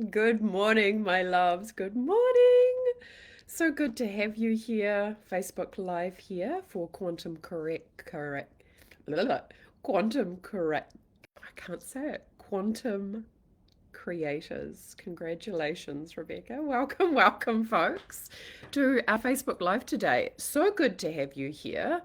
Good morning, my loves. Good morning. So good to have you here. Facebook Live here for blah, blah, quantum correct. I can't say it. Quantum creators. Congratulations, Rebecca. Welcome, welcome, folks, to our Facebook Live today. So good to have you here.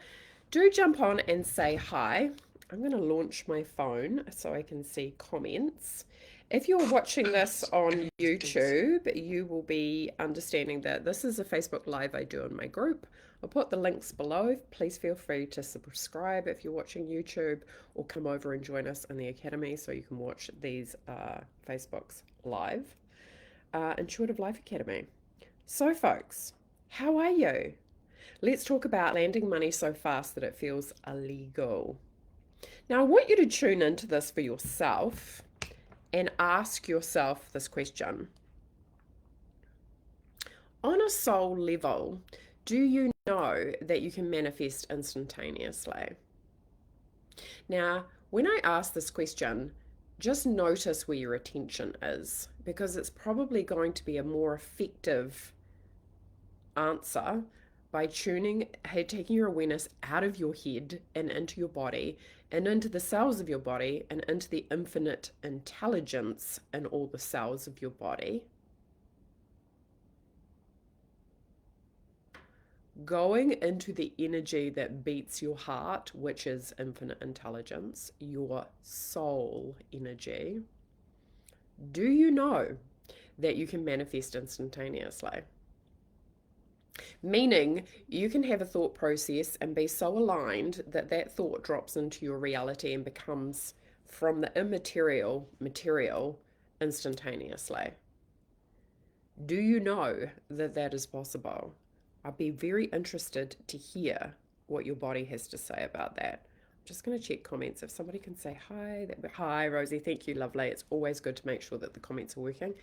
Do jump on and say hi. I'm going to launch my phone so I can see comments. If you're watching this on YouTube, you will be understanding that this is a Facebook Live I do in my group. I'll put the links below. Please feel free to subscribe if you're watching YouTube or come over and join us in the Academy so you can watch these Facebooks live. Intuitive Life Academy. So, folks, how are you? Let's talk about landing money so fast that it feels illegal. Now, I want you to tune into this for yourself and ask yourself this question. On a soul level, do you know that you can manifest instantaneously? Now, when I ask this question, just notice where your attention is because it's probably going to be a more effective answer by taking your awareness out of your head and into your body and into the cells of your body and into the infinite intelligence in all the cells of your body. Going into the energy that beats your heart, which is infinite intelligence, your soul energy. Do you know that you can manifest instantaneously? Meaning, you can have a thought process and be so aligned that that thought drops into your reality and becomes from the immaterial material instantaneously. Do you know that that is possible? I'd be very interested to hear what your body has to say about that. I'm just going to check comments. If somebody can say hi, hi, Rosie, thank you, lovely. It's always good to make sure that the comments are working.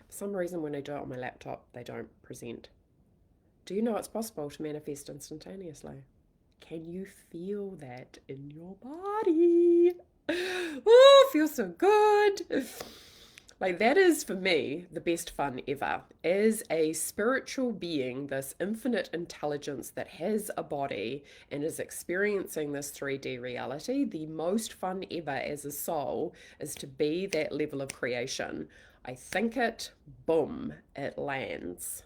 For some reason, when I do it on my laptop, they don't present. Do you know it's possible to manifest instantaneously? Can you feel that in your body? Oh, it feels so good. Like, that is for me the best fun ever. As a spiritual being, this infinite intelligence that has a body and is experiencing this 3D reality, the most fun ever as a soul is to be that level of creation. I think it, boom, it lands.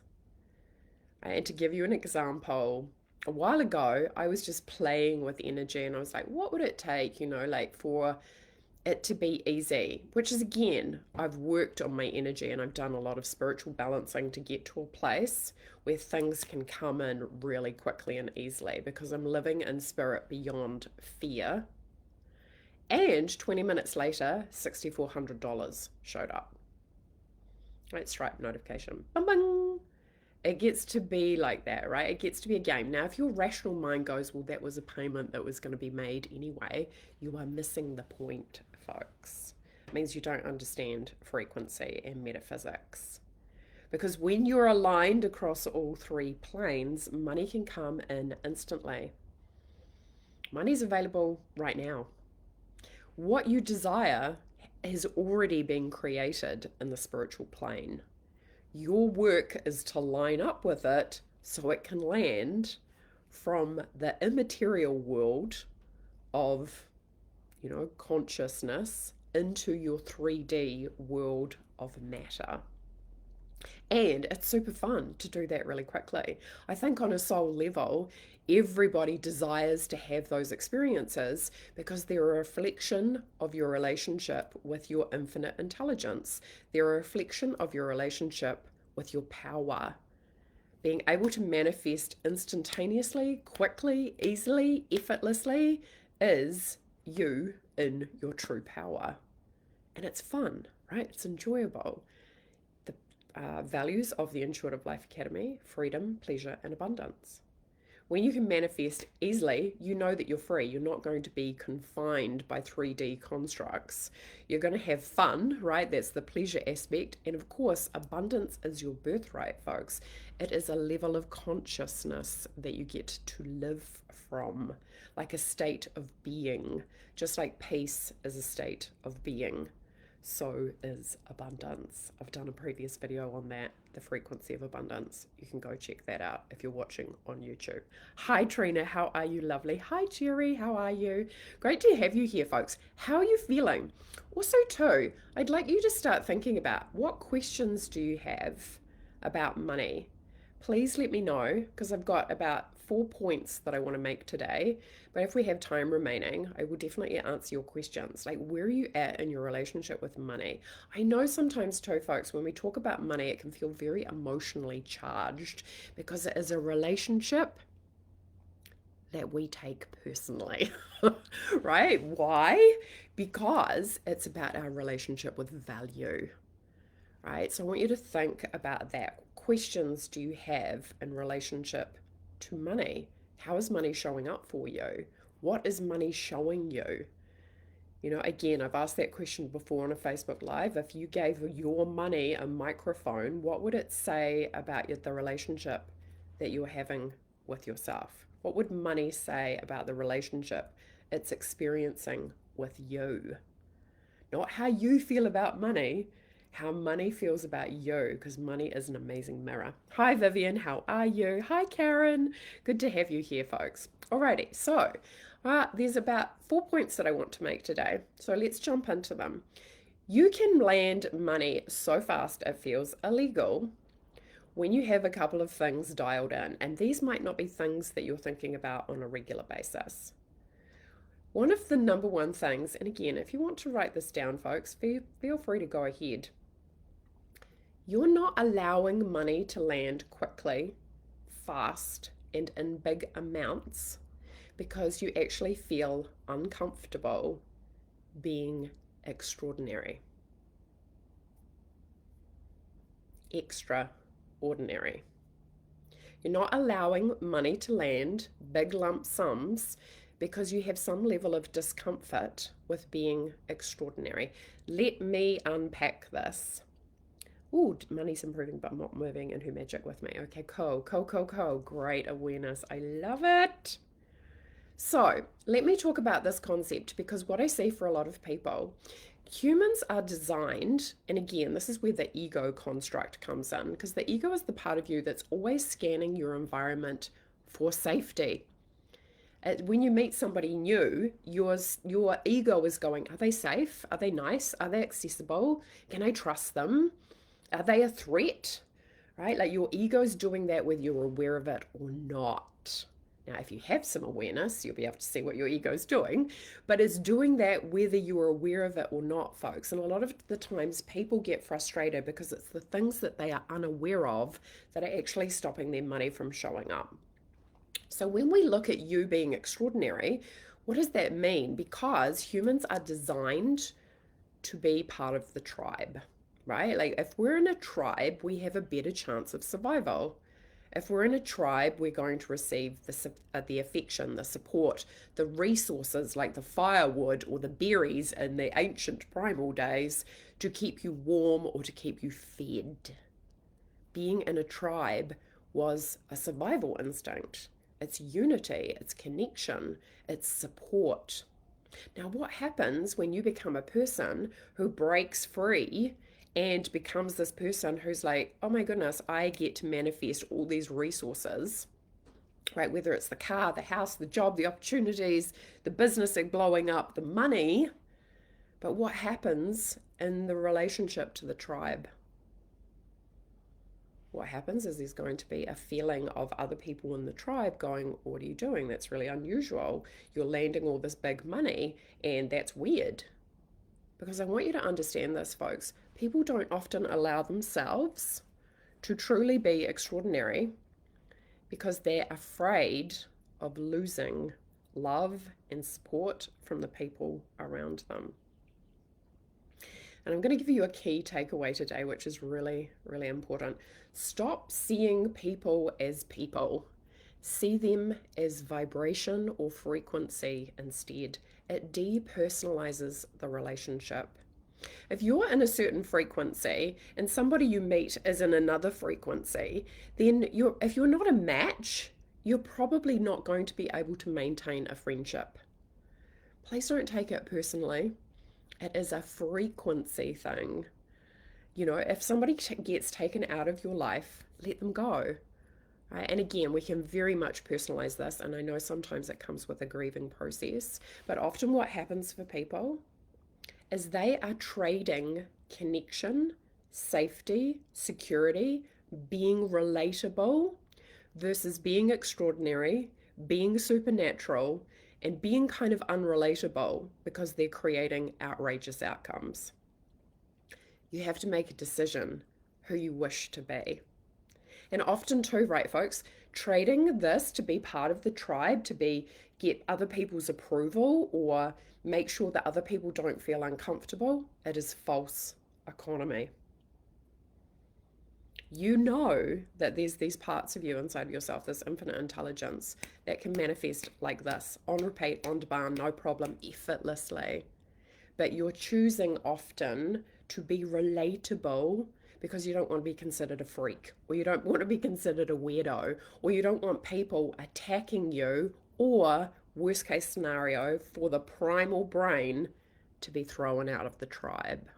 And to give you an example, a while ago, I was just playing with energy and I was like, what would it take, like for it to be easy? Which is, again, I've worked on my energy and I've done a lot of spiritual balancing to get to a place where things can come in really quickly and easily because I'm living in spirit beyond fear. And 20 minutes later, $6,400 showed up. Right, Stripe notification. Bang, bang. It gets to be like that, right? It gets to be a game. Now, if your rational mind goes, well, that was a payment that was going to be made anyway, you are missing the point, folks. It means you don't understand frequency and metaphysics. Because when you're aligned across all three planes, money can come in instantly. Money's available right now. What you desire has already been created in the spiritual plane. Your work is to line up with it so it can land from the immaterial world of, consciousness into your 3D world of matter. And it's super fun to do that really quickly. I think on a soul level, everybody desires to have those experiences because they're a reflection of your relationship with your infinite intelligence. They're a reflection of your relationship with your power. Being able to manifest instantaneously, quickly, easily, effortlessly is you in your true power. And it's fun, right? It's enjoyable. Values of the Intuitive Life Academy: freedom, pleasure, and abundance. When you can manifest easily, you know that you're free. You're not going to be confined by 3D constructs. You're going to have fun, right? That's the pleasure aspect. And of course, abundance is your birthright, folks. It is a level of consciousness that you get to live from, like a state of being, just like peace is a state of being. so is abundance. I've done a previous video on that, the frequency of abundance. You can go check that out if you're watching on YouTube. Hi, Trina. How are you, lovely? Hi, Jerry. How are you? Great to have you here, folks. How are you feeling? Also, too, I'd like you to start thinking about what questions do you have about money? Please let me know because I've got about 4 points that I want to make today. But if we have time remaining, I will definitely answer your questions. Like, where are you at in your relationship with money? I know sometimes, too, folks, when we talk about money, it can feel very emotionally charged because it is a relationship that we take personally, right? Why? Because it's about our relationship with value, right? So I want you to think about that. What questions do you have in relationship to money? How is money showing up for you? What is money showing you? You know, again, I've asked that question before on a Facebook Live. If you gave your money a microphone, what would it say about the relationship that you're having with yourself? What would money say about the relationship it's experiencing with you? Not how you feel about money, how money feels about you, because money is an amazing mirror. Hi, Vivian. How are you? Hi, Karen. Good to have you here, folks. Alrighty, so there's about 4 points that I want to make today. So let's jump into them. You can land money so fast it feels illegal when you have a couple of things dialed in, and these might not be things that you're thinking about on a regular basis. One of the number one things, and again, if you want to write this down, folks, feel free to go ahead. You're not allowing money to land quickly, fast, and in big amounts because you actually feel uncomfortable being extraordinary. Extraordinary. You're not allowing money to land big lump sums because you have some level of discomfort with being extraordinary. Let me unpack this. Ooh, money's improving, but I'm not moving in her magic with me. Okay, cool. Great awareness. I love it. So let me talk about this concept because what I see for a lot of people, humans are designed, and again, this is where the ego construct comes in, because the ego is the part of you that's always scanning your environment for safety. When you meet somebody new, your ego is going, are they safe? Are they nice? Are they accessible? Can I trust them? Are they a threat? Right? Like your ego's doing that whether you're aware of it or not. Now, if you have some awareness, you'll be able to see what your ego's doing, but it's doing that whether you're aware of it or not, folks. And a lot of the times people get frustrated because it's the things that they are unaware of that are actually stopping their money from showing up. So when we look at you being extraordinary, what does that mean? Because humans are designed to be part of the tribe, right? Like if we're in a tribe, we have a better chance of survival. If we're in a tribe, we're going to receive the affection, the support, the resources like the firewood or the berries in the ancient primal days to keep you warm or to keep you fed. Being in a tribe was a survival instinct. It's unity, it's connection, it's support. Now, what happens when you become a person who breaks free and becomes this person who's like, oh my goodness, I get to manifest all these resources, right? Whether it's the car, the house, the job, the opportunities, the business blowing up, the money. But what happens in the relationship to the tribe? What happens is there's going to be a feeling of other people in the tribe going, what are you doing? That's really unusual. You're landing all this big money, and that's weird. Because I want you to understand this, folks. People don't often allow themselves to truly be extraordinary because they're afraid of losing love and support from the people around them. And I'm going to give you a key takeaway today, which is really, really important. Stop seeing people as people. See them as vibration or frequency instead. It depersonalizes the relationship. If you're in a certain frequency and somebody you meet is in another frequency, then if you're not a match, you're probably not going to be able to maintain a friendship. Please don't take it personally. It is a frequency thing. You know, if somebody gets taken out of your life, let them go. Right? And again, we can very much personalize this. And I know sometimes it comes with a grieving process, but often what happens for people is they are trading connection, safety, security, being relatable versus being extraordinary, being supernatural, and being kind of unrelatable because they're creating outrageous outcomes. You have to make a decision who you wish to be. And often too, right, folks, trading this to be part of the tribe, to be get other people's approval or make sure that other people don't feel uncomfortable, it is false economy. You know that there's these parts of you inside of yourself, this infinite intelligence that can manifest like this, on repeat, on demand, no problem, effortlessly. But you're choosing often to be relatable because you don't want to be considered a freak, or you don't want to be considered a weirdo, or you don't want people attacking you, or worst case scenario, for the primal brain to be thrown out of the tribe.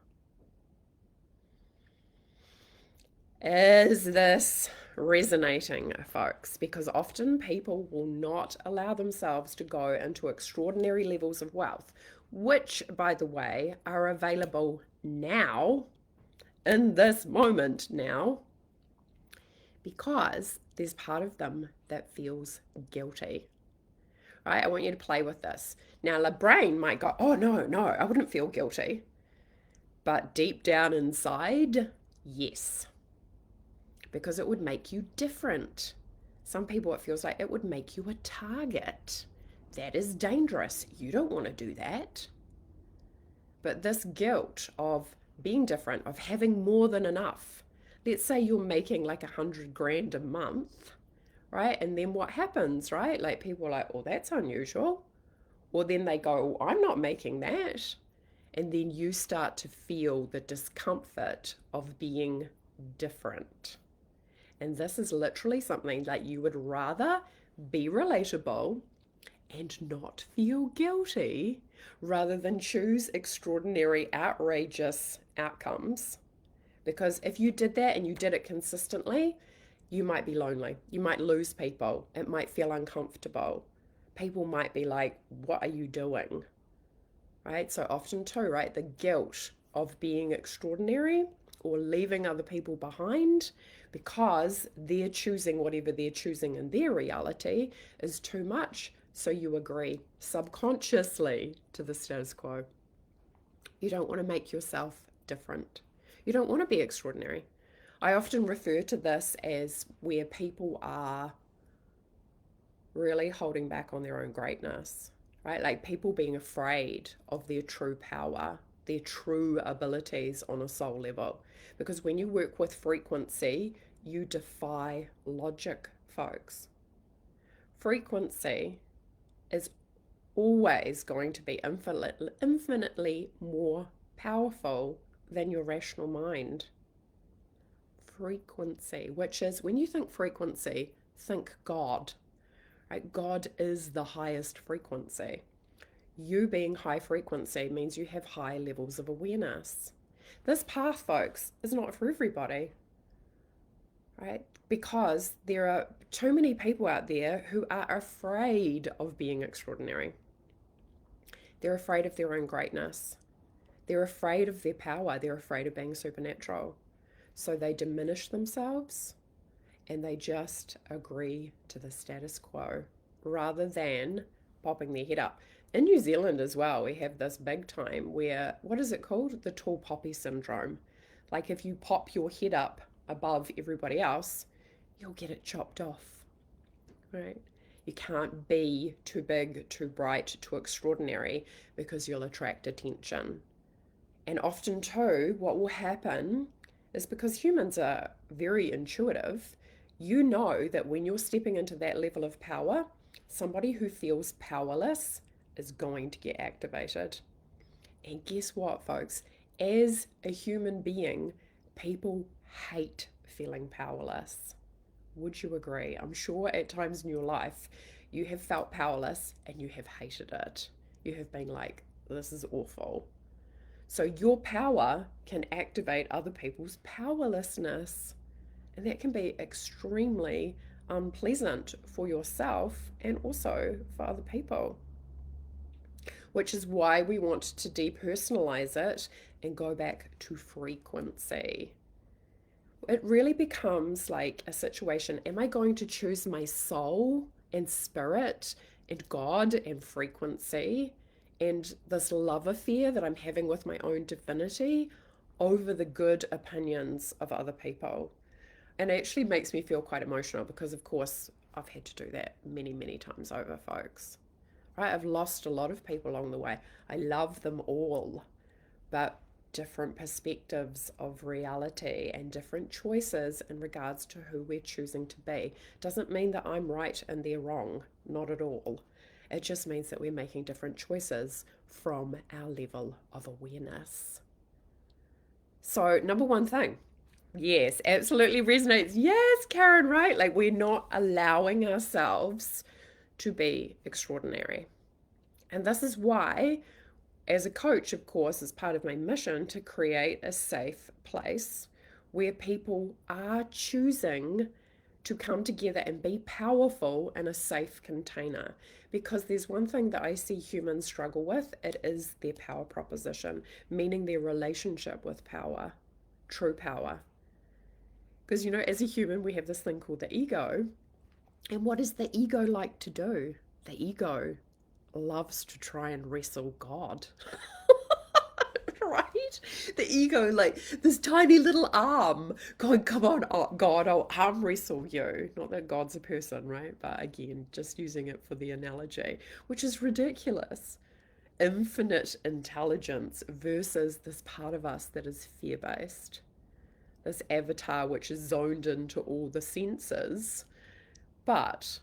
Is this resonating, folks? Because often people will not allow themselves to go into extraordinary levels of wealth, which, by the way, are available now, in this moment now, because there's part of them that feels guilty. Right? I want you to play with this. Now, the brain might go, oh, no, no, I wouldn't feel guilty. But deep down inside, yes, because it would make you different. Some people, it feels like it would make you a target. That is dangerous. You don't want to do that. But this guilt of being different, of having more than enough. Let's say you're making like 100 grand a month, right? And then what happens, right? Like people are like, oh, that's unusual. Or then they go, oh, I'm not making that. And then you start to feel the discomfort of being different. And this is literally something that you would rather be relatable and not feel guilty rather than choose extraordinary, outrageous outcomes. Because if you did that and you did it consistently, you might be lonely. You might lose people. It might feel uncomfortable. People might be like, what are you doing? Right? So often, too, right? The guilt of being extraordinary or leaving other people behind because they're choosing whatever they're choosing in their reality is too much. So you agree subconsciously to the status quo. You don't want to make yourself different. You don't want to be extraordinary. I often refer to this as where people are really holding back on their own greatness, right? Like people being afraid of their true power, their true abilities on a soul level. Because when you work with frequency, you defy logic, folks. Frequency is always going to be infinitely more powerful than your rational mind. Frequency, which is when you think frequency, think God. Right? God is the highest frequency. You being high frequency means you have high levels of awareness. This path, folks, is not for everybody, right? Because there are too many people out there who are afraid of being extraordinary. They're afraid of their own greatness. They're afraid of their power. They're afraid of being supernatural. So they diminish themselves and they just agree to the status quo rather than popping their head up. In New Zealand as well, we have this big time where, what is it called? The tall poppy syndrome. Like if you pop your head up above everybody else, you'll get it chopped off, right? You can't be too big, too bright, too extraordinary because you'll attract attention. And often too, what will happen is because humans are very intuitive, you know that when you're stepping into that level of power, somebody who feels powerless is going to get activated. And guess what, folks? As a human being, people hate feeling powerless. Would you agree? I'm sure at times in your life you have felt powerless and you have hated it. You have been like, this is awful. So your power can activate other people's powerlessness. And that can be extremely unpleasant for yourself and also for other people, which is why we want to depersonalize it and go back to frequency. It really becomes like a situation: am I going to choose my soul and spirit and God and frequency and this love affair that I'm having with my own divinity over the good opinions of other people? And it actually makes me feel quite emotional because, of course, I've had to do that many, many times over, folks. Right? I've lost a lot of people along the way. I love them all, but different perspectives of reality and different choices in regards to who we're choosing to be doesn't mean that I'm right and they're wrong. Not at all. It just means that we're making different choices from our level of awareness. So, number one thing, yes, absolutely resonates. Yes, Karen, right? Like, we're not allowing ourselves to be extraordinary. And this is why, as a coach, of course, is part of my mission to create a safe place where people are choosing to come together and be powerful in a safe container. Because there's one thing that I see humans struggle with, it is their power proposition, meaning their relationship with power, true power. Because, you know, as a human, we have this thing called the ego. And what does the ego like to do? The ego loves to try and wrestle God. Right? The ego, like this tiny little arm going, come on, oh, God, I'll arm wrestle you. Not that God's a person, right? But again, just using it for the analogy, which is ridiculous. Infinite intelligence versus this part of us that is fear based. This avatar which is zoned into all the senses, but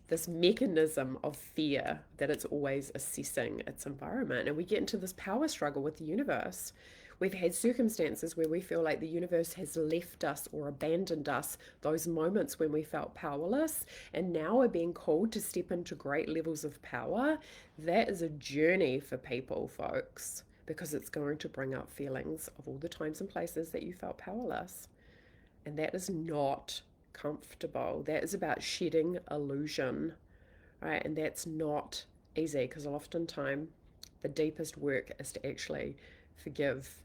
this mechanism of fear that it's always assessing its environment. And we get into this power struggle with the universe. We've had circumstances where we feel like the universe has left us or abandoned us, those moments when we felt powerless, and now are being called to step into great levels of power. That is a journey for people, folks, because it's going to bring up feelings of all the times and places that you felt powerless. And that is not comfortable. That is about shedding illusion, right? And that's not easy because oftentimes the deepest work is to actually forgive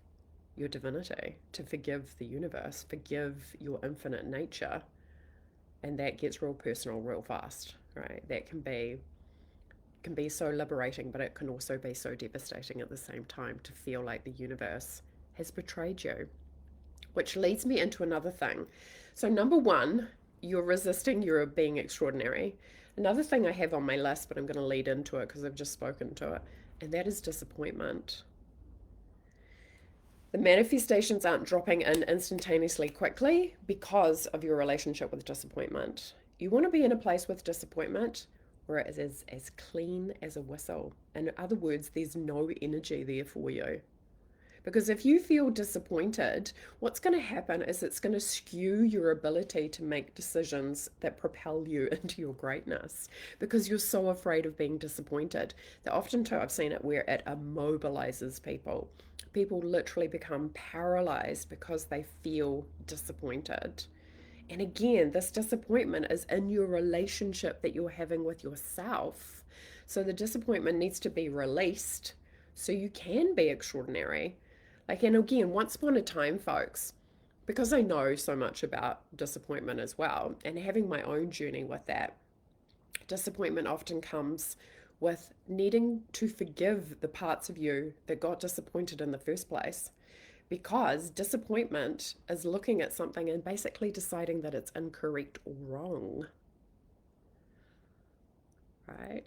your divinity, to forgive the universe, forgive your infinite nature. And that gets real personal real fast, right? That can be so liberating, but it can also be so devastating at the same time to feel like the universe has betrayed you. Which leads me into another thing. So, number one, you're resisting your being extraordinary. Another thing I have on my list, but I'm going to lead into it because I've just spoken to it, and that is disappointment. The manifestations aren't dropping in instantaneously quickly because of your relationship with disappointment. You want to be in a place with disappointment where it is as clean as a whistle. In other words, there's no energy there for you. Because if you feel disappointed, what's going to happen is it's going to skew your ability to make decisions that propel you into your greatness because you're so afraid of being disappointed. That often too, I've seen it where it immobilizes people. People literally become paralyzed because they feel disappointed. And again, this disappointment is in your relationship that you're having with yourself. So the disappointment needs to be released so you can be extraordinary. Like, and again, once upon a time, folks, because I know so much about disappointment as well, and having my own journey with that, disappointment often comes with needing to forgive the parts of you that got disappointed in the first place. Because disappointment is looking at something and basically deciding that it's incorrect or wrong, right?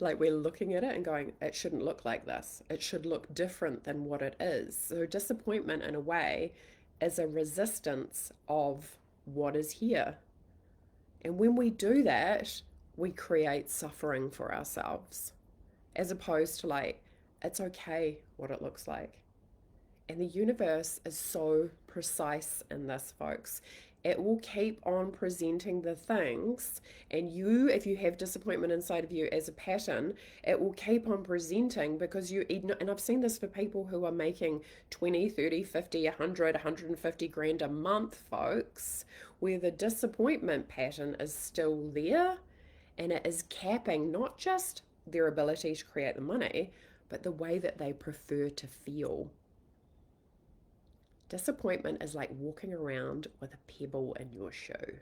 Like we're looking at it and going, it shouldn't look like this. It should look different than what it is. So disappointment, in a way, is a resistance of what is here. And when we do that, we create suffering for ourselves, as opposed to like, it's okay what it looks like. And the universe is so precise in this, folks. It will keep on presenting the things, and you, if you have disappointment inside of you as a pattern, it will keep on presenting because and I've seen this for people who are making 20, 30, 50, 100, 150 grand a month, folks, where the disappointment pattern is still there and it is capping not just their ability to create the money, but the way that they prefer to feel. Disappointment is like walking around with a pebble in your shoe.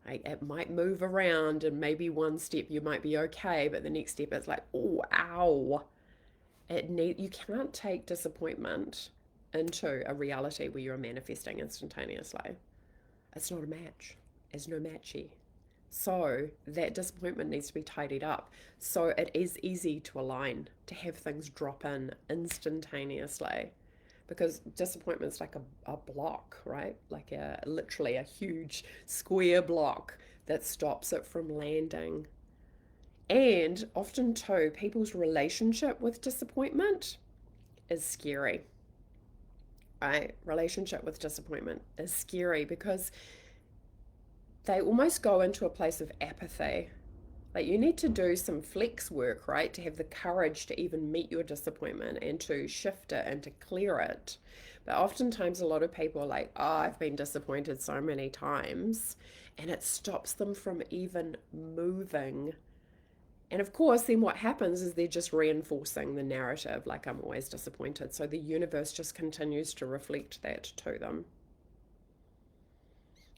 Like it might move around, and maybe one step you might be okay, but the next step it's like, oh, ow. You can't take disappointment into a reality where you're manifesting instantaneously. It's not a match. It's no matchy. So that disappointment needs to be tidied up. So it is easy to align, to have things drop in instantaneously. Because disappointment's like a block, right? Like literally a huge square block that stops it from landing. And often too, people's relationship with disappointment is scary. Right? Relationship with disappointment is scary because they almost go into a place of apathy. Like you need to do some flex work, right, to have the courage to even meet your disappointment and to shift it and to clear it. But oftentimes, a lot of people are like, oh, I've been disappointed so many times, and it stops them from even moving. And of course, then what happens is they're just reinforcing the narrative, like I'm always disappointed. So the universe just continues to reflect that to them.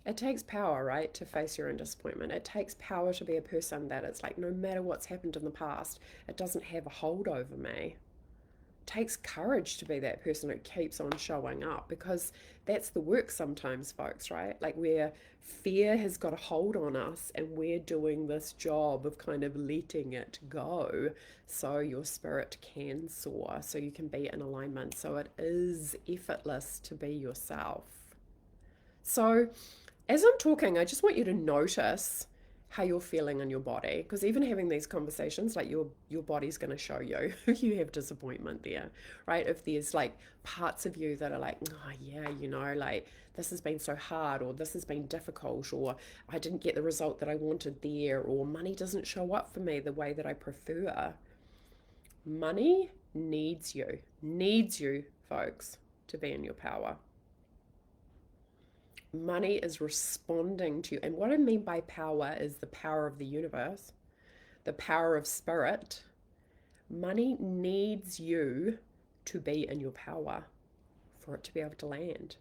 It takes power, right, to face your own disappointment. It takes power to be a person that it's like no matter what's happened in the past, it doesn't have a hold over me. It takes courage to be that person who keeps on showing up because that's the work sometimes, folks, right? Like where fear has got a hold on us and we're doing this job of kind of letting it go so your spirit can soar, so you can be in alignment. So it is effortless to be yourself. So as I'm talking, I just want you to notice how you're feeling in your body because even having these conversations, like your body's going to show you you have disappointment there, right? If there's like parts of you that are like, oh yeah, like this has been so hard, or this has been difficult, or I didn't get the result that I wanted there, or money doesn't show up for me the way that I prefer. Money needs you, folks, to be in your power. Money is responding to you. And what I mean by power is the power of the universe, the power of spirit. Money needs you to be in your power for it to be able to land.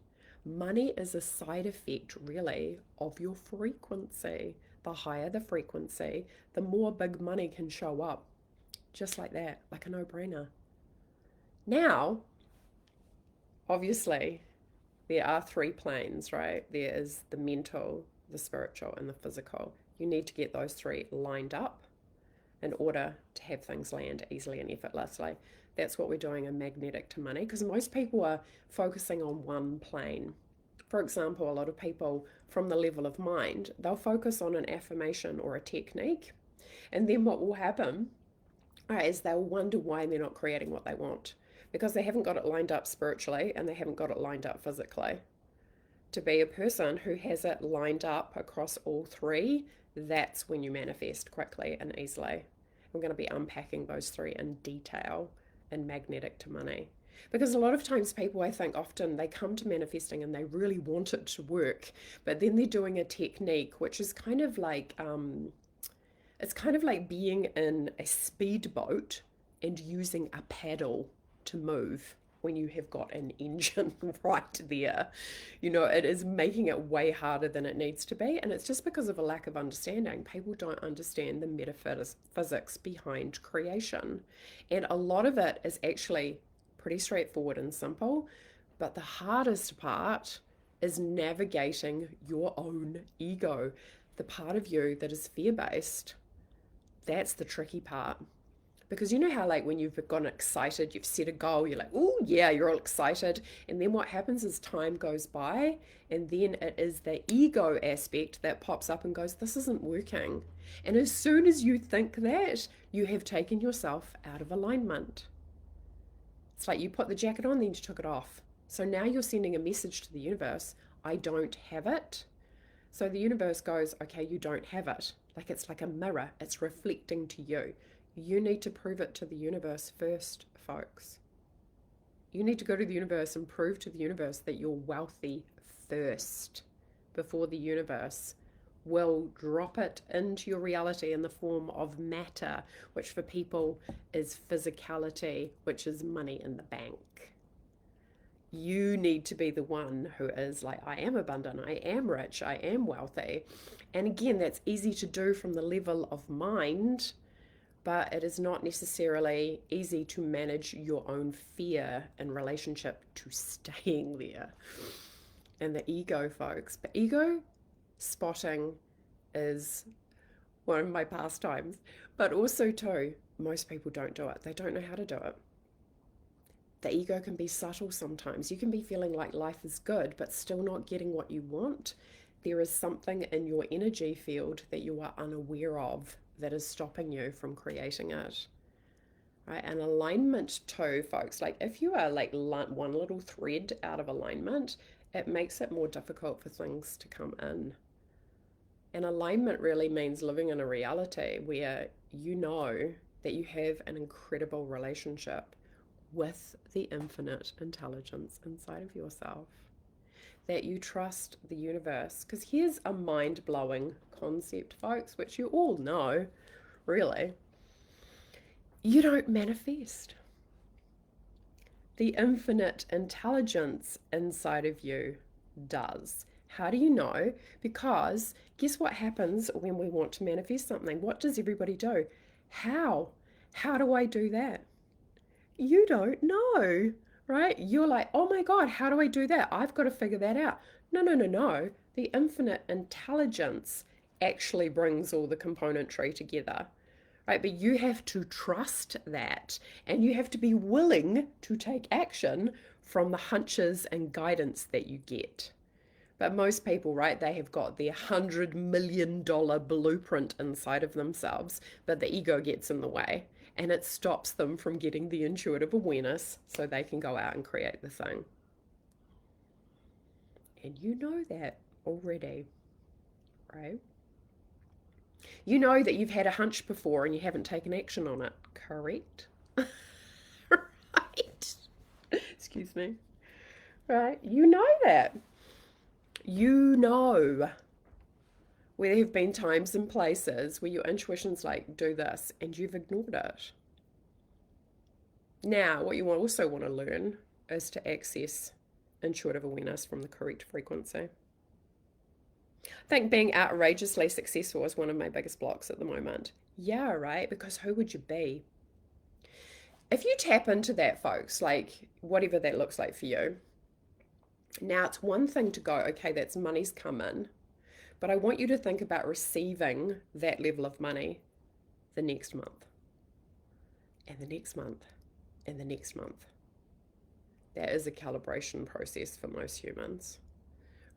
Money is a side effect, really, of your frequency. The higher the frequency, the more big money can show up. Just like that, like a no brainer. Now, obviously, there are three planes, right? There is the mental, the spiritual, and the physical. You need to get those three lined up in order to have things land easily and effortlessly. That's what we're doing in Magnetic to Money because most people are focusing on one plane. For example, a lot of people from the level of mind, they'll focus on an affirmation or a technique. And then what will happen is they'll wonder why they're not creating what they want because they haven't got it lined up spiritually and they haven't got it lined up physically. To be a person who has it lined up across all three, that's when you manifest quickly and easily. We're going to be unpacking those three in detail in Magnetic to Money. Because a lot of times people, I think, often they come to manifesting and they really want it to work, but then they're doing a technique which is kind of like it's kind of like being in a speedboat and using a paddle to move when you have got an engine right there. It is making it way harder than it needs to be. And it's just because of a lack of understanding. People don't understand the metaphysics behind creation. And a lot of it is actually pretty straightforward and simple. But the hardest part is navigating your own ego, the part of you that is fear based. That's the tricky part. Because you know how, like, when you've gotten excited, you've set a goal, you're like, oh, yeah, you're all excited. And then what happens is time goes by, and then it is the ego aspect that pops up and goes, this isn't working. And as soon as you think that, you have taken yourself out of alignment. It's like you put the jacket on, then you took it off. So now you're sending a message to the universe, I don't have it. So the universe goes, okay, you don't have it. Like it's like a mirror, it's reflecting to you. You need to prove it to the universe first, folks. You need to go to the universe and prove to the universe that you're wealthy first before the universe will drop it into your reality in the form of matter, which for people is physicality, which is money in the bank. You need to be the one who is like, I am abundant, I am rich, I am wealthy. And again, that's easy to do from the level of mind, but it is not necessarily easy to manage your own fear in relationship to staying there. And the ego, folks. But ego spotting is one of my pastimes. But also, too, most people don't do it. They don't know how to do it. The ego can be subtle sometimes. You can be feeling like life is good, but still not getting what you want. There is something in your energy field that you are unaware of that is stopping you from creating it. Right? And alignment too, folks. Like if you are like one little thread out of alignment, it makes it more difficult for things to come in. And alignment really means living in a reality where you know that you have an incredible relationship with the infinite intelligence inside of yourself. That you trust the universe. Because here's a mind blowing concept, folks, which you all know, really. You don't manifest. The infinite intelligence inside of you does. How do you know? Because guess what happens when we want to manifest something? What does everybody do? How? How do I do that? You don't know, right? You're like, oh my God, how do I do that? I've got to figure that out. No, no, no, no. The infinite intelligence actually brings all the componentry together, right? But you have to trust that and you have to be willing to take action from the hunches and guidance that you get. But most people, right, they have got their $100 million blueprint inside of themselves, but the ego gets in the way and it stops them from getting the intuitive awareness so they can go out and create the thing. And you know that already, right? You know that you've had a hunch before and you haven't taken action on it, correct? Right? Excuse me. Right? You know that. You know where there have been times and places where your intuition's like, do this, and you've ignored it. Now, what you also want to learn is to access intuitive awareness from the correct frequency. I think being outrageously successful is one of my biggest blocks at the moment. Yeah, right? Because who would you be? If you tap into that, folks, like whatever that looks like for you, now it's one thing to go, okay, that's money's come in, but I want you to think about receiving that level of money the next month, and the next month, and the next month. That is a calibration process for most humans,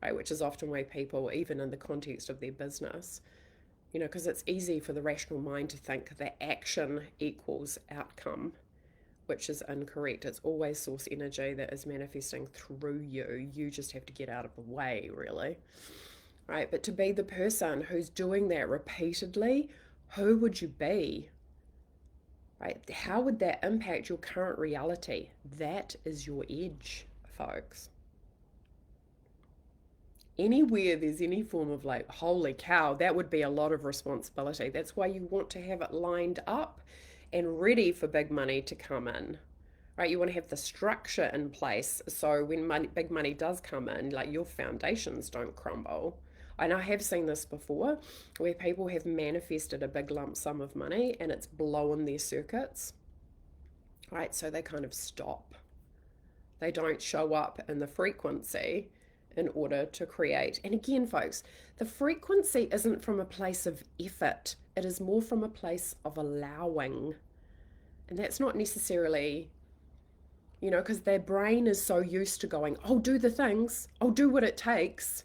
right? Which is often why people, even in the context of their business, because it's easy for the rational mind to think that action equals outcome, which is incorrect. It's always source energy that is manifesting through you. You just have to get out of the way, really. Right? But to be the person who's doing that repeatedly, who would you be? Right? How would that impact your current reality? That is your edge, folks. Anywhere there's any form of like, holy cow, that would be a lot of responsibility. That's why you want to have it lined up and ready for big money to come in. Right? You want to have the structure in place so when big money does come in, like your foundations don't crumble. And I have seen this before where people have manifested a big lump sum of money and it's blown their circuits, right? So they kind of stop. They don't show up in the frequency in order to create. And again, folks, the frequency isn't from a place of effort, it is more from a place of allowing. And that's not necessarily, because their brain is so used to going, I'll do the things, I'll do what it takes.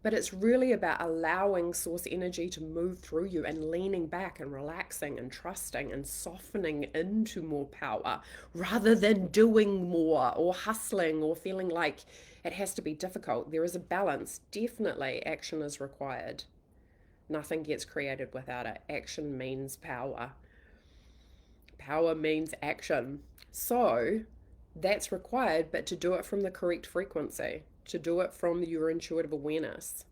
But it's really about allowing source energy to move through you and leaning back and relaxing and trusting and softening into more power rather than doing more or hustling or feeling like it has to be difficult. There is a balance. Definitely, action is required. Nothing gets created without it. Action means power. Power means action. So that's required, but to do it from the correct frequency, to do it from your intuitive awareness,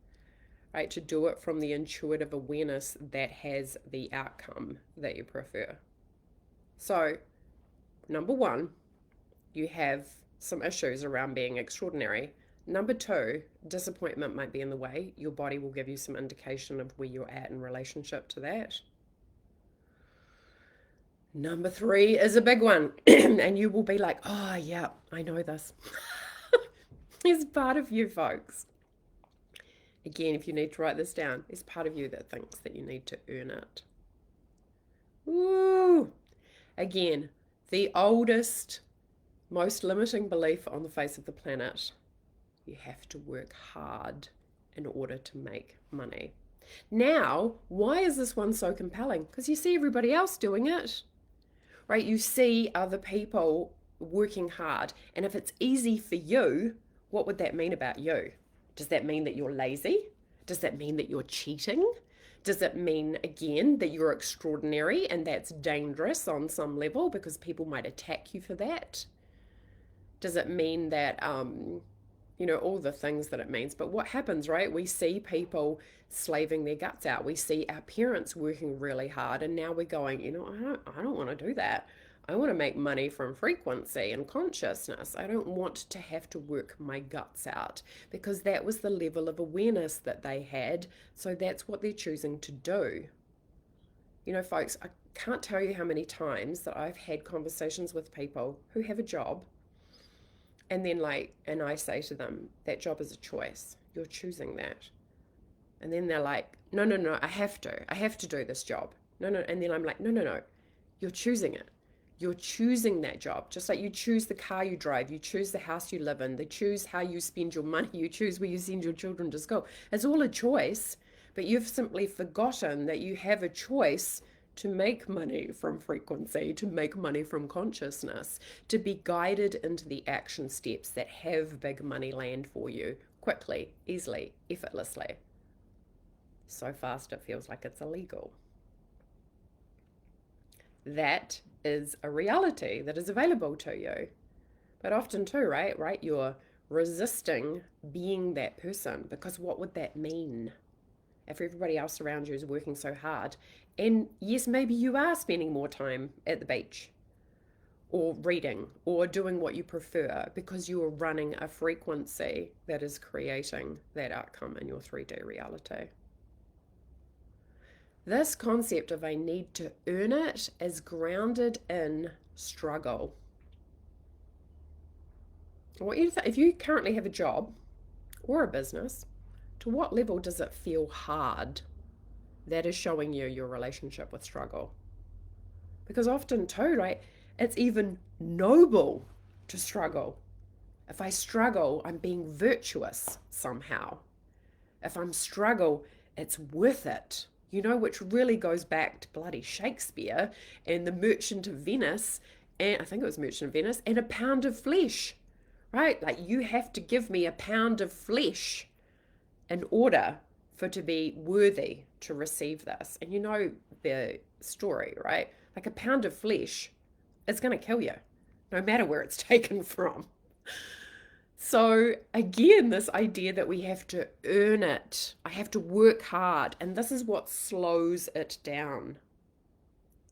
right? To do it from the intuitive awareness that has the outcome that you prefer. So, number one, you have some issues around being extraordinary. Number two, disappointment might be in the way. Your body will give you some indication of where you're at in relationship to that. Number three is a big one. And you will be like, oh, yeah, I know this. It's part of you, folks. Again, if you need to write this down, it's part of you that thinks that you need to earn it. Woo! Again, the oldest, most limiting belief on the face of the planet. You have to work hard in order to make money. Now, why is this one so compelling? Because you see everybody else doing it, right? You see other people working hard. And if it's easy for you, what would that mean about you? Does that mean that you're lazy? Does that mean that you're cheating? Does it mean, again, that you're extraordinary and that's dangerous on some level because people might attack you for that? Does it mean that, all the things that it means? But what happens, right? We see people slaving their guts out. We see our parents working really hard, and now we're going, I don't want to do that. I want to make money from frequency and consciousness. I don't want to have to work my guts out because that was the level of awareness that they had. So that's what they're choosing to do. Folks, I can't tell you how many times that I've had conversations with people who have a job and then and I say to them, that job is a choice. You're choosing that. And then they're like, no, I have to do this job. No. And then I'm like, no, you're choosing it. You're choosing that job, just like you choose the car you drive, you choose the house you live in, you choose how you spend your money, you choose where you send your children to school. It's all a choice, but you've simply forgotten that you have a choice to make money from frequency, to make money from consciousness, to be guided into the action steps that have big money land for you quickly, easily, effortlessly. So fast it feels like it's illegal. That is a reality that is available to you. But often too, right? You're resisting being that person because what would that mean if everybody else around you is working so hard? And yes, maybe you are spending more time at the beach or reading or doing what you prefer because you are running a frequency that is creating that outcome in your 3D reality. This concept of I need to earn it is grounded in struggle. I want you to if you currently have a job or a business, to what level does it feel hard? That is showing you your relationship with struggle. Because often too, right, it's even noble to struggle. If I struggle, I'm being virtuous somehow. If I'm struggle, it's worth it. Which really goes back to bloody Shakespeare and the Merchant of Venice, and I think it was Merchant of Venice, and a pound of flesh, right? Like you have to give me a pound of flesh in order for to be worthy to receive this. And the story, right? Like a pound of flesh is going to kill you, no matter where it's taken from. So again, this idea that we have to earn it, I have to work hard, and this is what slows it down.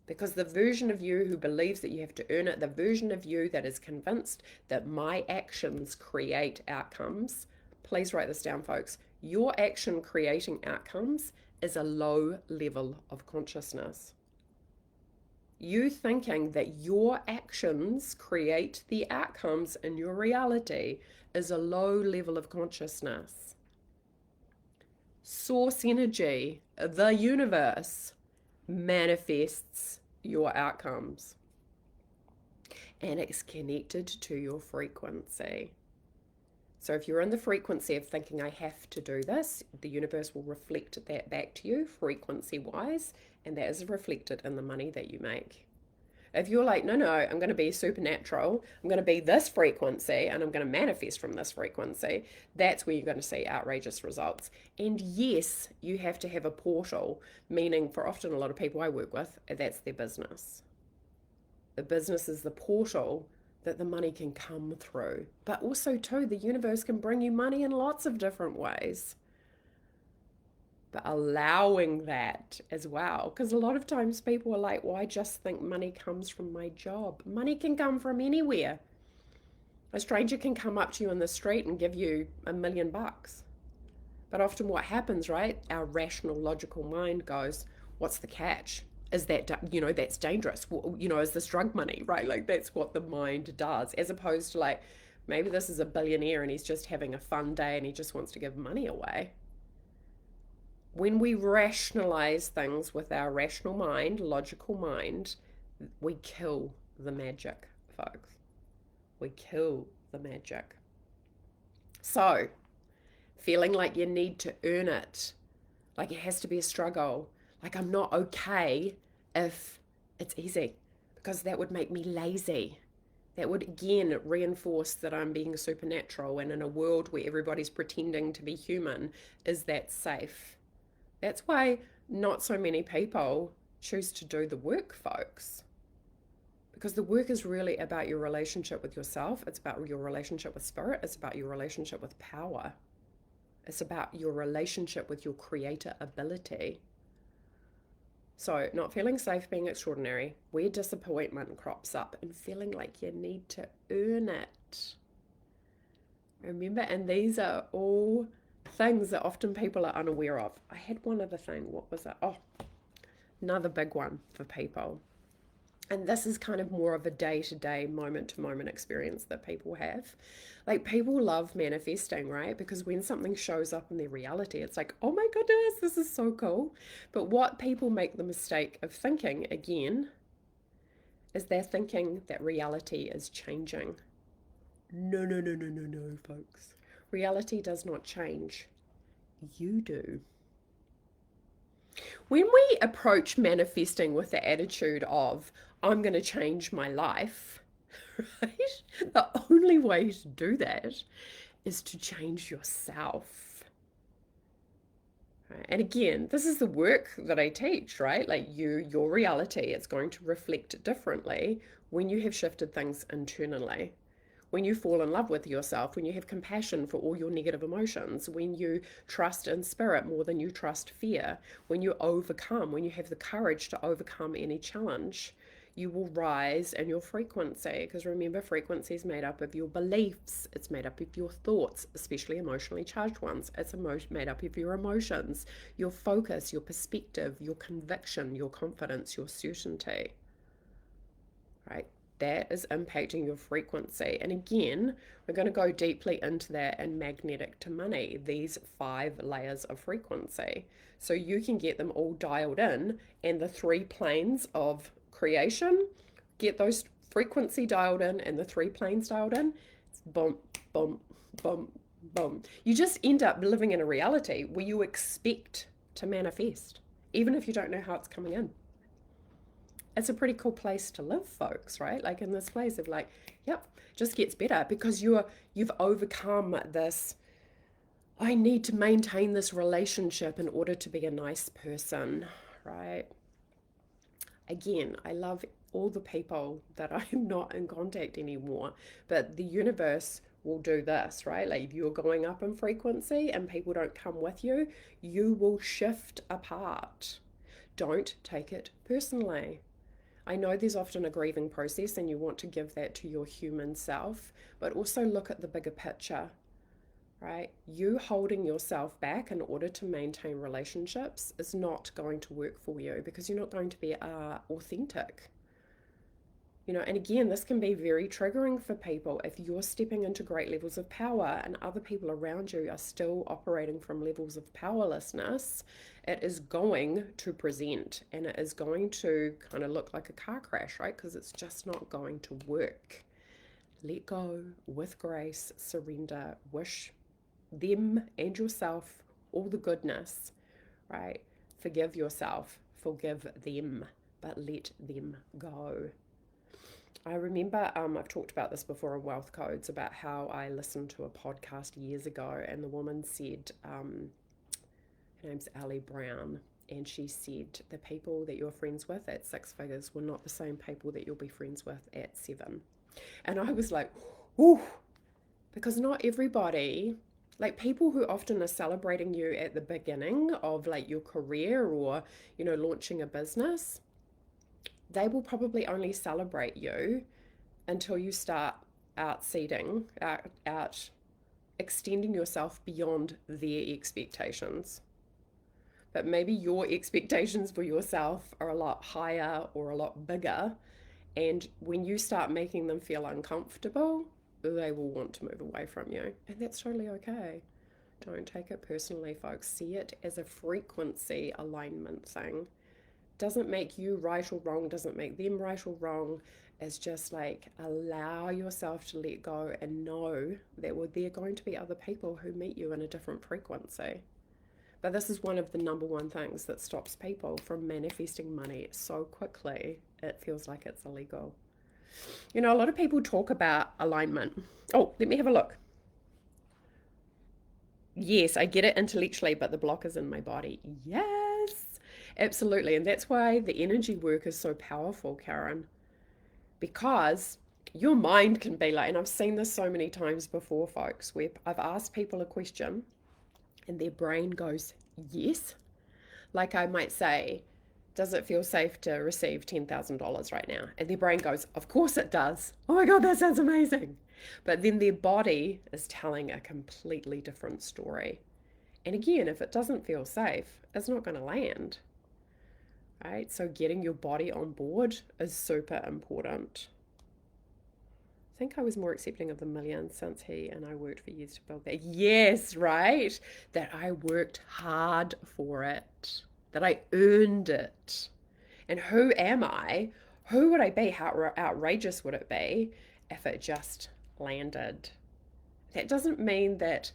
Because the version of you who believes that you have to earn it, the version of you that is convinced that my actions create outcomes, please write this down, folks. Your action creating outcomes is a low level of consciousness. You thinking that your actions create the outcomes in your reality is a low level of consciousness. Source energy, the universe, manifests your outcomes. And it's connected to your frequency. So if you're in the frequency of thinking, I have to do this, the universe will reflect that back to you frequency wise, and that is reflected in the money that you make. If you're like, no, no, I'm going to be supernatural, I'm going to be this frequency, and I'm going to manifest from this frequency, that's where you're going to see outrageous results. And yes, you have to have a portal, meaning for often a lot of people I work with, that's their business. The business is the portal that the money can come through. But also, too, the universe can bring you money in lots of different ways. But allowing that as well, because a lot of times people are like, well, I just think money comes from my job. Money can come from anywhere. A stranger can come up to you in the street and give you $1 million. But often what happens, right? Our rational, logical mind goes, what's the catch? Is that, that's dangerous? Is this drug money, right? Like that's what the mind does, as opposed to like, maybe this is a billionaire and he's just having a fun day and he just wants to give money away. When we rationalize things with our rational mind, logical mind, we kill the magic, folks. We kill the magic. So, feeling like you need to earn it, like it has to be a struggle, like I'm not okay if it's easy, because that would make me lazy. That would again reinforce that I'm being supernatural, and in a world where everybody's pretending to be human, is that safe? That's why not so many people choose to do the work, folks. Because the work is really about your relationship with yourself. It's about your relationship with spirit. It's about your relationship with power. It's about your relationship with your creator ability. So, not feeling safe being extraordinary, where disappointment crops up, and feeling like you need to earn it. Remember, and these are all things that often people are unaware of. I had one other thing. What was it? Oh, another big one for people. And this is kind of more of a day-to-day, moment-to-moment experience that people have. Like people love manifesting, right? Because when something shows up in their reality, it's like, oh my goodness, this is so cool. But what people make the mistake of thinking, again, is they're thinking that reality is changing. No, no, no, no, no, no, folks. Reality does not change. You do. When we approach manifesting with the attitude of, I'm going to change my life, right? The only way to do that is to change yourself. Right? And again, this is the work that I teach, right? Like your reality, it's going to reflect differently when you have shifted things internally. When you fall in love with yourself, when you have compassion for all your negative emotions, when you trust in spirit more than you trust fear, when you overcome, when you have the courage to overcome any challenge, you will rise in your frequency. Because remember, frequency is made up of your beliefs, it's made up of your thoughts, especially emotionally charged ones. It's made up of your emotions, your focus, your perspective, your conviction, your confidence, your certainty. Right? That is impacting your frequency. And again, we're going to go deeply into that in Magnetic to Money, these 5 layers of frequency. So you can get them all dialed in, and the 3 planes of creation, get those frequency dialed in and the 3 planes dialed in. It's boom, boom, boom, boom. You just end up living in a reality where you expect to manifest, even if you don't know how it's coming in. It's a pretty cool place to live, folks, right? Like in this place of like, yep, just gets better because you've overcome this, I need to maintain this relationship in order to be a nice person, right? Again, I love all the people that I'm not in contact anymore, but the universe will do this, right? Like if you're going up in frequency and people don't come with you, you will shift apart. Don't take it personally. I know there's often a grieving process and you want to give that to your human self, but also look at the bigger picture, right? You holding yourself back in order to maintain relationships is not going to work for you because you're not going to be authentic. And again, this can be very triggering for people if you're stepping into great levels of power and other people around you are still operating from levels of powerlessness. It is going to present and it is going to kind of look like a car crash, right? Because it's just not going to work. Let go with grace, surrender, wish them and yourself all the goodness, right? Forgive yourself, forgive them, but let them go. I remember I've talked about this before in Wealth Codes about how I listened to a podcast years ago, and the woman said, her name's Ali Brown, and she said the people that you're friends with at six figures were not the same people that you'll be friends with at seven. And I was like, ooh, because not everybody, like people who often are celebrating you at the beginning of like your career or, launching a business, they will probably only celebrate you until you start out extending yourself beyond their expectations. But maybe your expectations for yourself are a lot higher or a lot bigger. And when you start making them feel uncomfortable, they will want to move away from you. And that's totally okay. Don't take it personally, folks. See it as a frequency alignment thing. Doesn't make you right or wrong, doesn't make them right or wrong. It's just like allow yourself to let go and know that there are going to be other people who meet you in a different frequency. But this is one of the number one things that stops people from manifesting money so quickly, it feels like it's illegal. A lot of people talk about alignment. Oh, let me have a look. Yes, I get it intellectually, but the block is in my body. Yes, absolutely. And that's why the energy work is so powerful, Karen, because your mind can be like, and I've seen this so many times before, folks, where I've asked people a question and their brain goes, yes. Like I might say, does it feel safe to receive $10,000 right now? And their brain goes, of course it does. Oh my God, that sounds amazing. But then their body is telling a completely different story. And again, if it doesn't feel safe, it's not going to land. Right? So getting your body on board is super important. I think I was more accepting of the million since he and I worked for years to build that. Yes, right? That I worked hard for it, that I earned it. And who am I? Who would I be? How outrageous would it be if it just landed? That doesn't mean that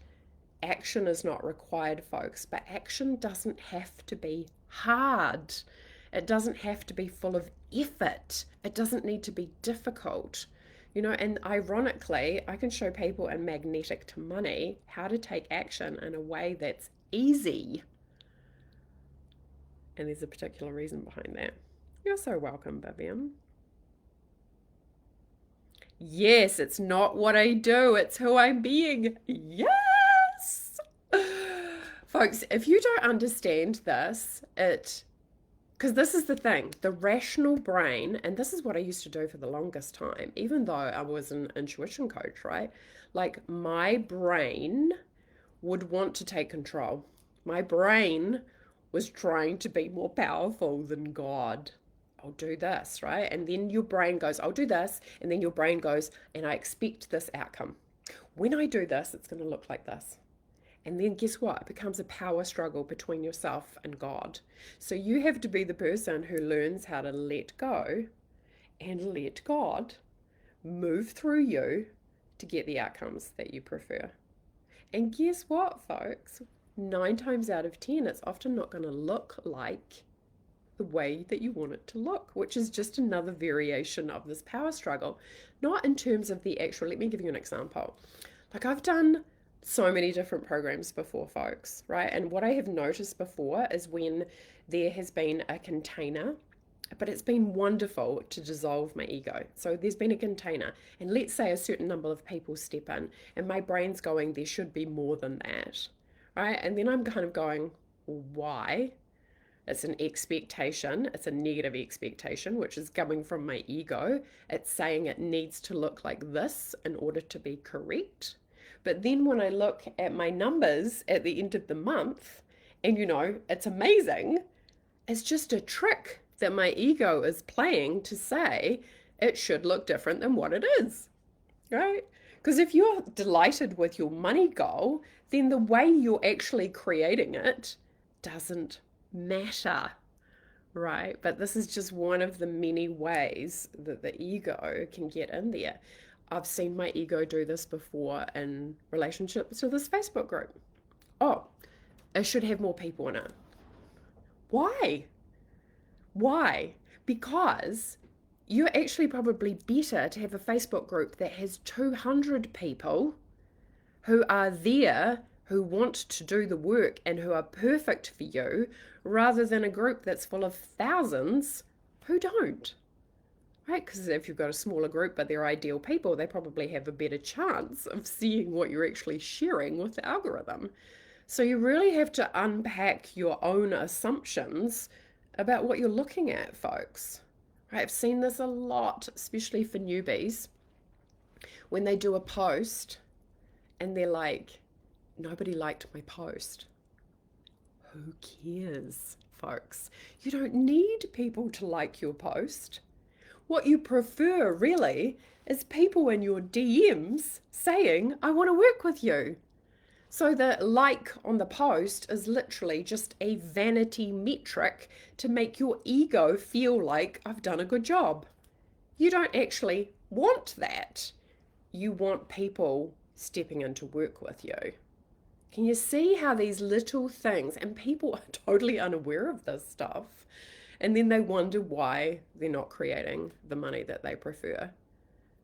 action is not required, folks, but action doesn't have to be hard. It doesn't have to be full of effort. It doesn't need to be difficult. And ironically, I can show people in Magnetic to Money how to take action in a way that's easy. And there's a particular reason behind that. You're so welcome, Vivian. Yes, it's not what I do, it's who I'm being. Yes! Folks, if you don't understand this, because this is the thing, the rational brain, and this is what I used to do for the longest time, even though I was an intuition coach, right? Like my brain would want to take control. My brain was trying to be more powerful than God. I'll do this, right? And then your brain goes, I'll do this. And then your brain goes, and I expect this outcome. When I do this, it's going to look like this. And then guess what? It becomes a power struggle between yourself and God. So you have to be the person who learns how to let go and let God move through you to get the outcomes that you prefer. And guess what, folks? 9 times out of 10, it's often not going to look like the way that you want it to look, which is just another variation of this power struggle. Not in terms of the actual, let me give you an example. Like I've done so many different programs before, folks, right? And what I have noticed before is when there has been a container, but it's been wonderful to dissolve my ego. So there's been a container, and let's say a certain number of people step in, and my brain's going, there should be more than that, right? And then I'm kind of going, why? It's an expectation. It's a negative expectation, which is coming from my ego. It's saying it needs to look like this in order to be correct. But then when I look at my numbers at the end of the month, and it's amazing, it's just a trick that my ego is playing to say it should look different than what it is, right? Because if you're delighted with your money goal, then the way you're actually creating it doesn't matter, right? But this is just one of the many ways that the ego can get in there. I've seen my ego do this before in relationships to this Facebook group. Oh, it should have more people in it. Why? Why? Because you're actually probably better to have a Facebook group that has 200 people who are there, who want to do the work and who are perfect for you, rather than a group that's full of thousands who don't. Right? Because if you've got a smaller group but they're ideal people, they probably have a better chance of seeing what you're actually sharing with the algorithm. So you really have to unpack your own assumptions about what you're looking at, folks. Right? I've seen this a lot, especially for newbies, when they do a post and they're like, nobody liked my post. Who cares, folks? You don't need people to like your post. What you prefer, really, is people in your DMs saying, I want to work with you. So the like on the post is literally just a vanity metric to make your ego feel like I've done a good job. You don't actually want that. You want people stepping in to work with you. Can you see how these little things, and people are totally unaware of this stuff, and then they wonder why they're not creating the money that they prefer.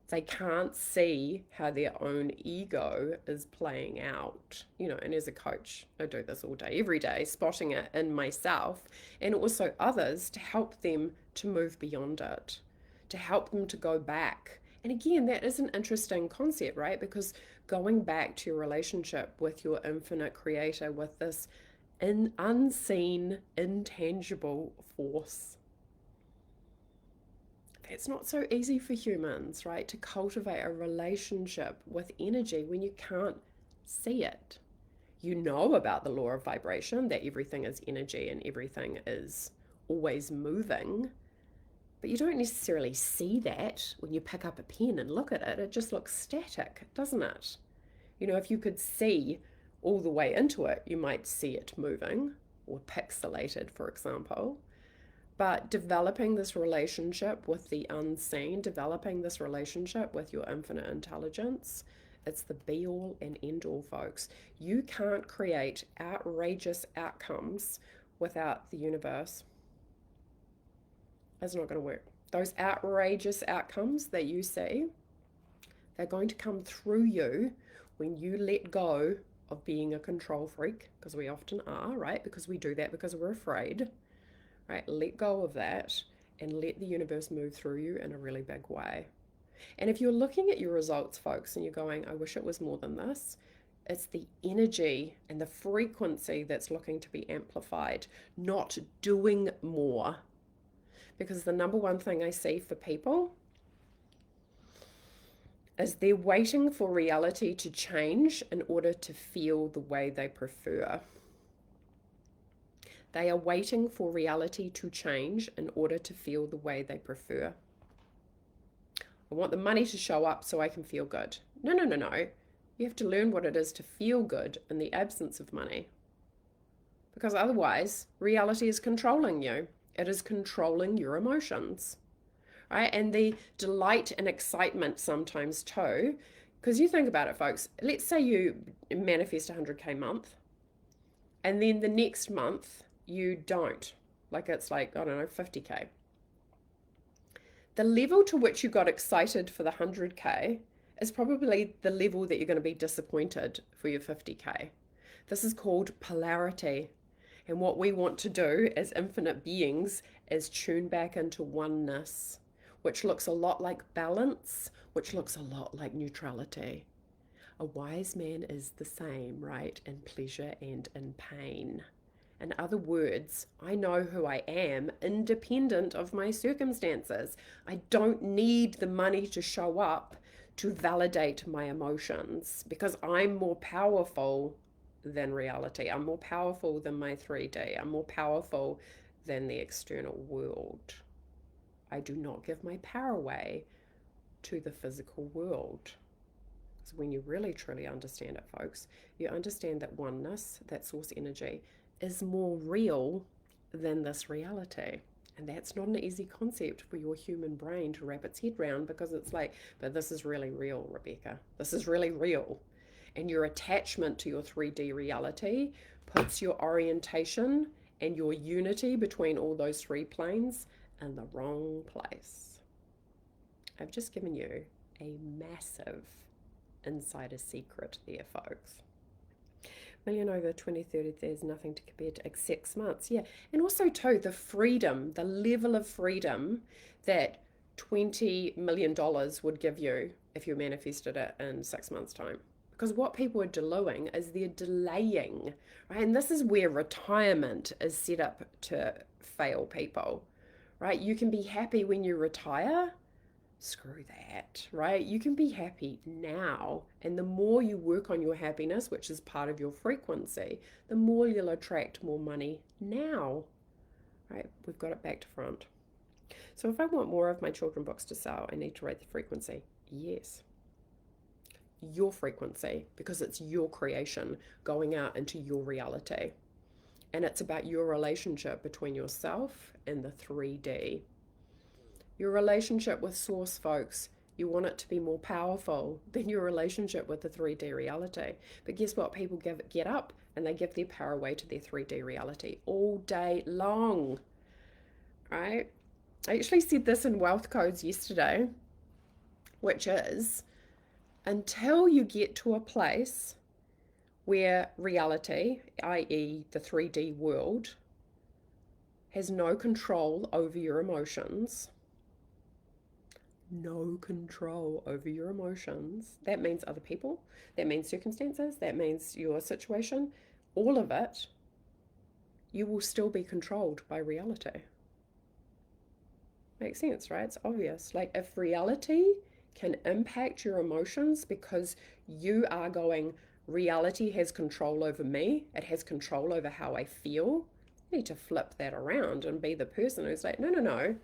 They can't see how their own ego is playing out. And as a coach, I do this all day, every day, spotting it in myself and also others to help them to move beyond it, to help them to go back. And again, that is an interesting concept, right? Because going back to your relationship with your infinite creator, with this unseen, intangible force. It's not so easy for humans, right, to cultivate a relationship with energy when you can't see it. You know about the law of vibration, that everything is energy and everything is always moving, but you don't necessarily see that when you pick up a pen and look at it. It just looks static, doesn't it? If you could see all the way into it, you might see it moving or pixelated, for example. But developing this relationship with the unseen, developing this relationship with your infinite intelligence, it's the be all and end all, folks. You can't create outrageous outcomes without the universe. It's not going to work. Those outrageous outcomes that you see, they're going to come through you when you let go of being a control freak, because we often are, right? Because we do that because we're afraid. Right? Let go of that and let the universe move through you in a really big way. And if you're looking at your results, folks, and you're going, I wish it was more than this, it's the energy and the frequency that's looking to be amplified, not doing more. Because the number one thing I see for people is they're waiting for reality to change in order to feel the way they prefer. They are waiting for reality to change in order to feel the way they prefer. I want the money to show up so I can feel good. No, no, no, no. You have to learn what it is to feel good in the absence of money. Because otherwise, reality is controlling you. It is controlling your emotions. Right? And the delight and excitement sometimes too. Because you think about it, folks. Let's say you manifest 100K month. And then the next month, you don't. Like it's like, I don't know, 50K. The level to which you got excited for the 100K is probably the level that you're going to be disappointed for your 50K. This is called polarity. And what we want to do as infinite beings is tune back into oneness, which looks a lot like balance, which looks a lot like neutrality. A wise man is the same, right, in pleasure and in pain. In other words, I know who I am independent of my circumstances. I don't need the money to show up to validate my emotions because I'm more powerful than reality. I'm more powerful than my 3D. I'm more powerful than the external world. I do not give my power away to the physical world. So when you really truly understand it, folks, you understand that oneness, that source energy, is more real than this reality. And that's not an easy concept for your human brain to wrap its head around, because it's like, but this is really real, Rebecca. This is really real. And your attachment to your 3D reality puts your orientation and your unity between all those three planes in the wrong place. I've just given you a massive insider secret there, folks. Million over 2030, there's nothing to compare to 6 months. Yeah. And also, too, the freedom, the level of freedom that $20 million would give you if you manifested it in 6 months' time. Because what people are doing is they're delaying, right? And this is where retirement is set up to fail people, right? You can be happy when you retire. Screw that, right? You can be happy now. And the more you work on your happiness, which is part of your frequency, the more you'll attract more money now, right? We've got it back to front. So if I want more of my children books to sell, I need to rate the frequency. Yes. Your frequency, because it's your creation going out into your reality. And it's about your relationship between yourself and the 3D. Your relationship with Source, folks, you want it to be more powerful than your relationship with the 3D reality. But guess what? People get up and they give their power away to their 3D reality all day long, right? I actually said this in Wealth Codes yesterday, which is, until you get to a place where reality, i.e., the 3D world, has no control over your emotions, no control over your emotions. That means other people, that means circumstances, that means your situation, all of it, you will still be controlled by reality. Makes sense, right? It's obvious. Like, if reality can impact your emotions because you are going, reality has control over me, it has control over how I feel, you need to flip that around and be the person who's like, no, no, no,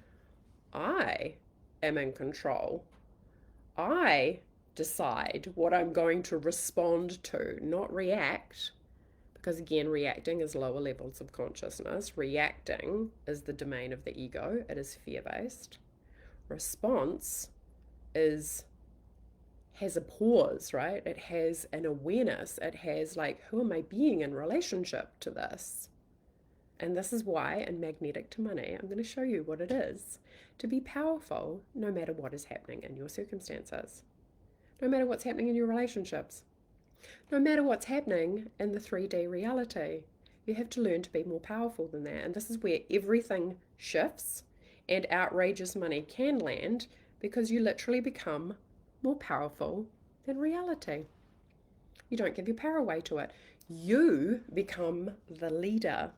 I am in control. I decide what I'm going to respond to, not react. Because again, reacting is lower levels of consciousness. Reacting is the domain of the ego, it is fear-based. Response has a pause, right? It has an awareness. It has like, who am I being in relationship to this? And this is why in Magnetic to Money, I'm going to show you what it is to be powerful no matter what is happening in your circumstances, no matter what's happening in your relationships, no matter what's happening in the 3D reality. You have to learn to be more powerful than that. And this is where everything shifts and outrageous money can land, because you literally become more powerful than reality. You don't give your power away to it. You become the leader.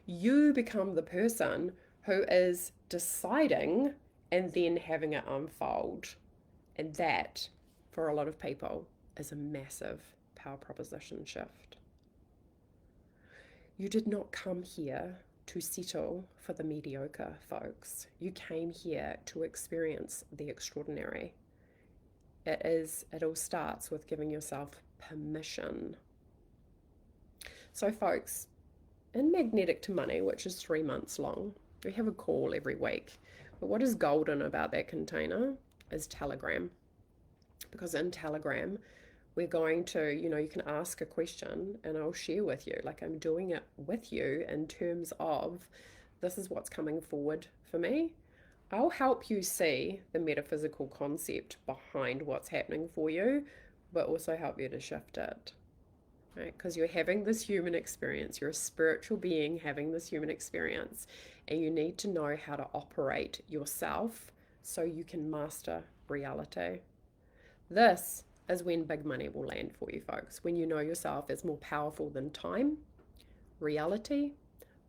You become the person who is deciding and then having it unfold. And that, for a lot of people, is a massive power proposition shift. You did not come here to settle for the mediocre, folks. You came here to experience the extraordinary. It all starts with giving yourself permission. So, folks, in Magnetic to Money, which is 3 months long, we have a call every week. But what is golden about that container is Telegram. Because in Telegram, we're going to, you can ask a question and I'll share with you. Like, I'm doing it with you in terms of, this is what's coming forward for me. I'll help you see the metaphysical concept behind what's happening for you, but also help you to shift it. Right? Because you're having this human experience, you're a spiritual being having this human experience, and you need to know how to operate yourself so you can master reality. This is when big money will land for you, folks, when you know yourself is more powerful than time, reality,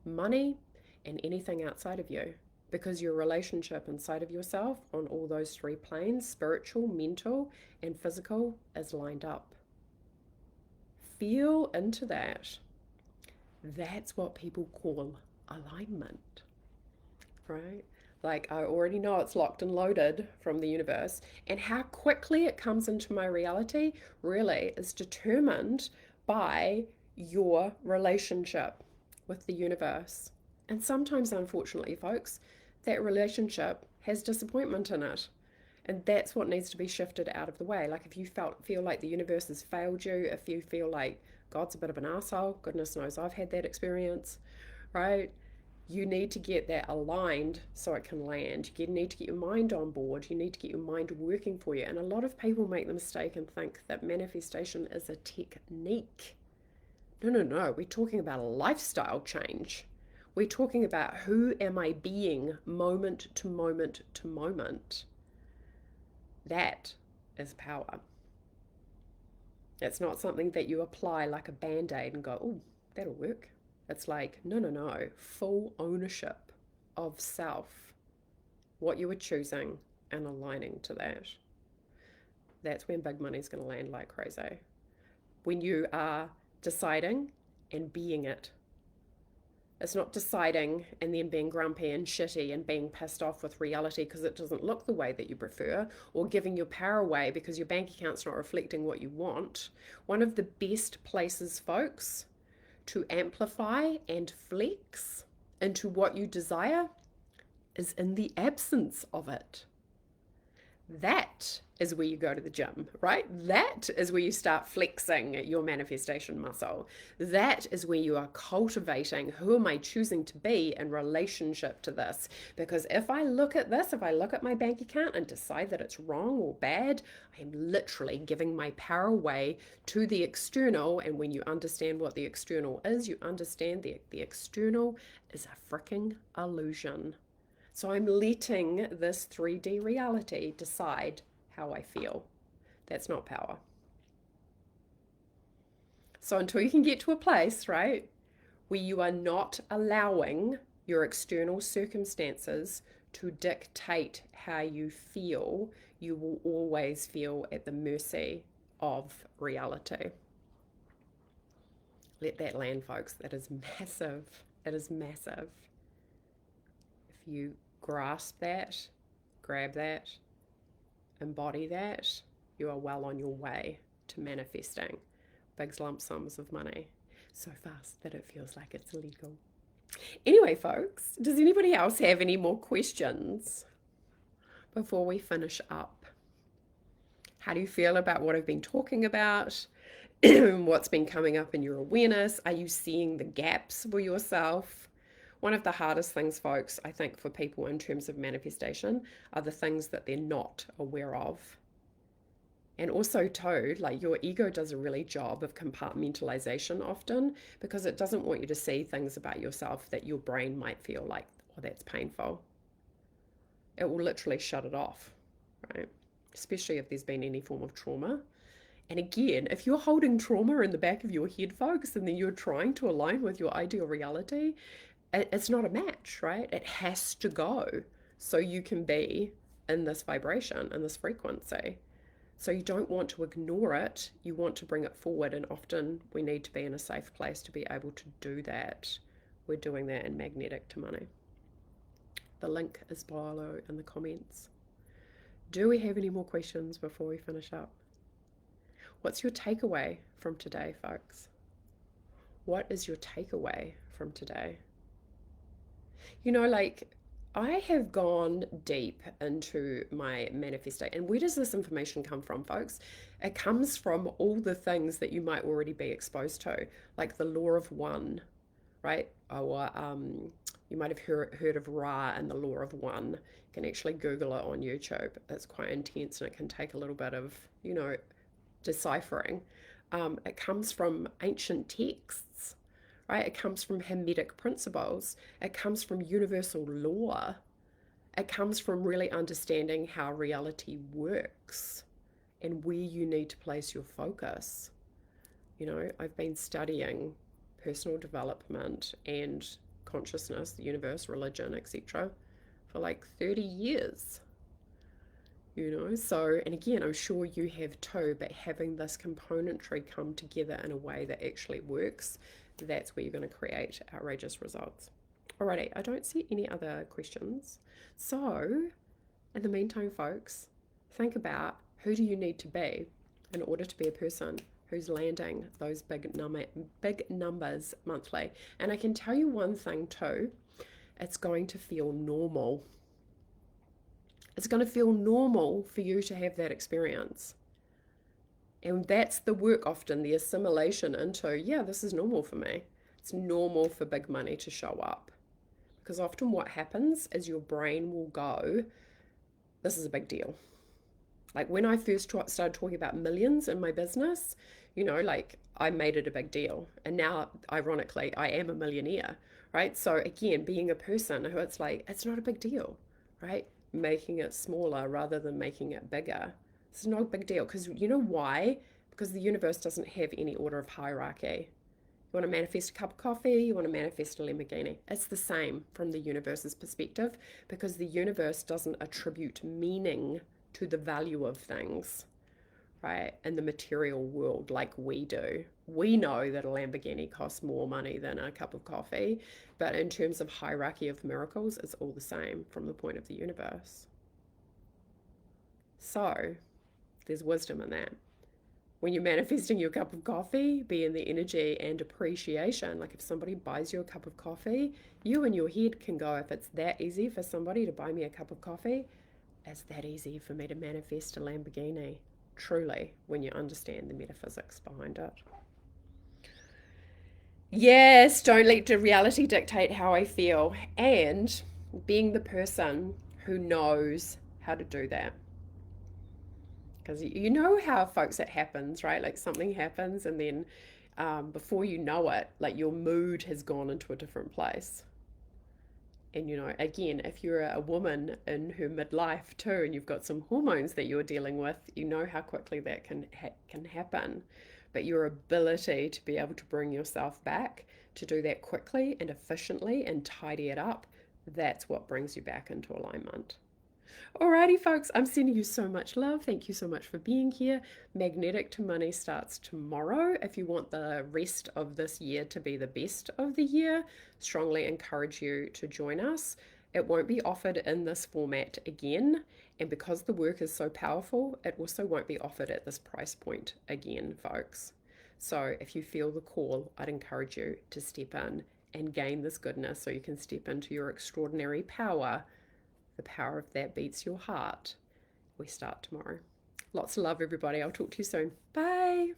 money, and anything outside of you. Because your relationship inside of yourself on all those three planes, spiritual, mental, and physical, is lined up. Feel into that. That's what people call alignment, right? Like, I already know it's locked and loaded from the universe, and how quickly it comes into my reality really is determined by your relationship with the universe. And sometimes, unfortunately, folks, that relationship has disappointment in it. And that's what needs to be shifted out of the way. Like if you feel like the universe has failed you, if you feel like God's a bit of an asshole, goodness knows I've had that experience, right? You need to get that aligned so it can land. You need to get your mind on board. You need to get your mind working for you. And a lot of people make the mistake and think that manifestation is a technique. No, no, no. We're talking about a lifestyle change. We're talking about who am I being moment to moment to moment. That is power. It's not something that you apply like a band aid and go, oh, that'll work. It's like, no, no, no. Full ownership of self, what you are choosing, and aligning to that. That's when big money's going to land like crazy. When you are deciding and being it. It's not deciding and then being grumpy and shitty and being pissed off with reality because it doesn't look the way that you prefer, or giving your power away because your bank account's not reflecting what you want. One of the best places, folks, to amplify and flex into what you desire is in the absence of it. That is where you go to the gym, right? That is where you start flexing your manifestation muscle. That is where you are cultivating who am I choosing to be in relationship to this. Because if I look at this, if I look at my bank account and decide that it's wrong or bad, I am literally giving my power away to the external. And when you understand what the external is, you understand the external is a freaking illusion. So I'm letting this 3D reality decide how I feel. That's not power. So until you can get to a place, right, where you are not allowing your external circumstances to dictate how you feel, you will always feel at the mercy of reality. Let that land, folks. That is massive. It is massive. If you grasp that, grab that, embody that, you are well on your way to manifesting big lump sums of money so fast that it feels like it's illegal. Anyway, folks, does anybody else have any more questions before we finish up? How do you feel about what I've been talking about? What's been coming up in your awareness? Are you seeing the gaps for yourself? One of the hardest things, folks, I think for people in terms of manifestation are the things that they're not aware of. And also too, like your ego does a really job of compartmentalization often because it doesn't want you to see things about yourself that your brain might feel like, oh, that's painful. It will literally shut it off, right? Especially if there's been any form of trauma. And again, if you're holding trauma in the back of your head, folks, and then you're trying to align with your ideal reality, it's not a match, right? It has to go so you can be in this vibration and this frequency. So you don't want to ignore it, you want to bring it forward, and often we need to be in a safe place to be able to do that. We're doing that in Magnetic to Money. The link is below in the comments. Do we have any more questions before we finish up? What's your takeaway from today, folks? What is your takeaway from today? You know, like I have gone deep into my manifestation. And where does this information come from, folks? It comes from all the things that you might already be exposed to, like the law of one, right? Or you might have heard of Ra and the law of one. You can actually Google it on YouTube. It's quite intense and it can take a little bit of, deciphering. It comes from ancient texts, right? It comes from Hermetic principles. It comes from universal law. It comes from really understanding how reality works and where you need to place your focus. I've been studying personal development and consciousness, the universe, religion, etc. for like 30 years. So, and again, I'm sure you have too, but having this componentry come together in a way that actually works, that's where you're going to create outrageous results. Alrighty, I don't see any other questions. So, in the meantime, folks, think about who do you need to be in order to be a person who's landing those big numbers monthly. And I can tell you one thing too, it's going to feel normal. It's going to feel normal for you to have that experience. And that's the work often, the assimilation into, yeah, this is normal for me. It's normal for big money to show up. Because often what happens is your brain will go, this is a big deal. Like when I first started talking about millions in my business, like I made it a big deal. And now, ironically, I am a millionaire, right? So again, being a person who it's like, it's not a big deal, right? Making it smaller rather than making it bigger. It's not a big deal because you know why? Because the universe doesn't have any order of hierarchy. You want to manifest a cup of coffee, you want to manifest a Lamborghini. It's the same from the universe's perspective because the universe doesn't attribute meaning to the value of things, right? In the material world, like we do. We know that a Lamborghini costs more money than a cup of coffee, but in terms of hierarchy of miracles, it's all the same from the point of the universe. So there's wisdom in that. When you're manifesting your cup of coffee, be in the energy and appreciation. Like if somebody buys you a cup of coffee, you in your head can go, if it's that easy for somebody to buy me a cup of coffee, it's that easy for me to manifest a Lamborghini. Truly, when you understand the metaphysics behind it. Yes, don't let the reality dictate how I feel. And being the person who knows how to do that. Because you know how, folks, it happens, right? Like something happens, and then before you know it, like your mood has gone into a different place. And again, if you're a woman in her midlife too, and you've got some hormones that you're dealing with, you know how quickly that can happen. But your ability to be able to bring yourself back to do that quickly and efficiently and tidy it up, that's what brings you back into alignment. Alrighty, folks, I'm sending you so much love. Thank you so much for being here. Magnetic to Money starts tomorrow. If you want the rest of this year to be the best of the year, strongly encourage you to join us. It won't be offered in this format again. And because the work is so powerful, it also won't be offered at this price point again, folks. So if you feel the call, I'd encourage you to step in and gain this goodness so you can step into your extraordinary power. The power of that beats your heart. We start tomorrow. Lots of love, everybody. I'll talk to you soon. Bye.